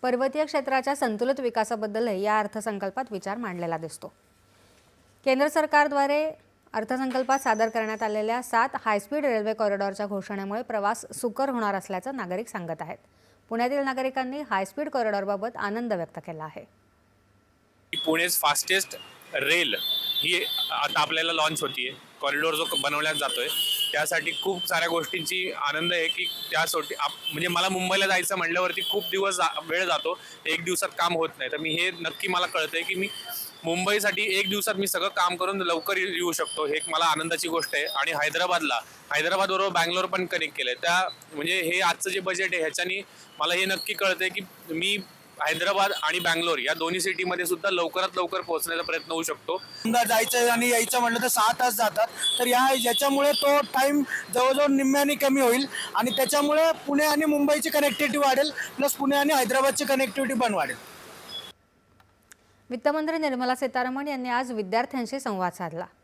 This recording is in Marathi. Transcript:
पर्वतीय क्षेत्राच्या संतुलित विकासाबद्दलही या अर्थसंकल्पात विचार मांडलेला दिसतो। केंद्र सरकारद्वारे अर्थसंकल्पात सादर करण्यात आलेल्या 7 हायस्पीड रेल्वे कॉरिडॉरच्या घोषणेमुळे प्रवास सुकर होणार असल्याचं नागरिक सांगत आहेत। पुण्यातील नागरिकांनी हायस्पीड कॉरिडॉरबाबत आनंद व्यक्त केला आहे। पुणे's फास्टेस्ट रेल ही आता आपल्याला लॉन्च होतीये। कॉरिडॉर जो बनवण्यात जातोय त्यासाठी खूप साऱ्या गोष्टींची आनंद आहे की त्यासाठी म्हणजे मला मुंबईला जायचं म्हटल्यावरती खूप दिवस वेळ जातो, एक दिवसात काम होत नाही। तर मी हे नक्की मला कळतंय की मी मुंबईसाठी एक दिवसात मी सगळं काम करून लवकर येऊ शकतो, हे एक मला आनंदाची गोष्ट आहे। आणि हैदराबाद बरोबर बँगलोर पण कनेक्ट केलंय, त्या म्हणजे हे आजचं जे बजेट आहे ह्याच्यानी मला हे नक्की कळतंय की मी हैदराबाद आणि बँगलोर या दोन्ही सिटीमध्ये सुद्धा लवकरात लवकर पोहोचण्याचा प्रयत्न होऊ शकतो। जायचं आणि यायचं म्हटलं तर 6 तास जातात, तर याच्यामुळे तो टाइम जवळजवळ निम्म्याने कमी होईल आणि त्याच्यामुळे पुणे आणि मुंबईची कनेक्टिव्हिटी वाढेल, प्लस पुणे आणि हैदराबादची कनेक्टिव्हिटी पण वाढेल। वित्तमंत्री निर्मला सीतारामन यांनी आज विद्यार्थ्यांशी संवाद साधला।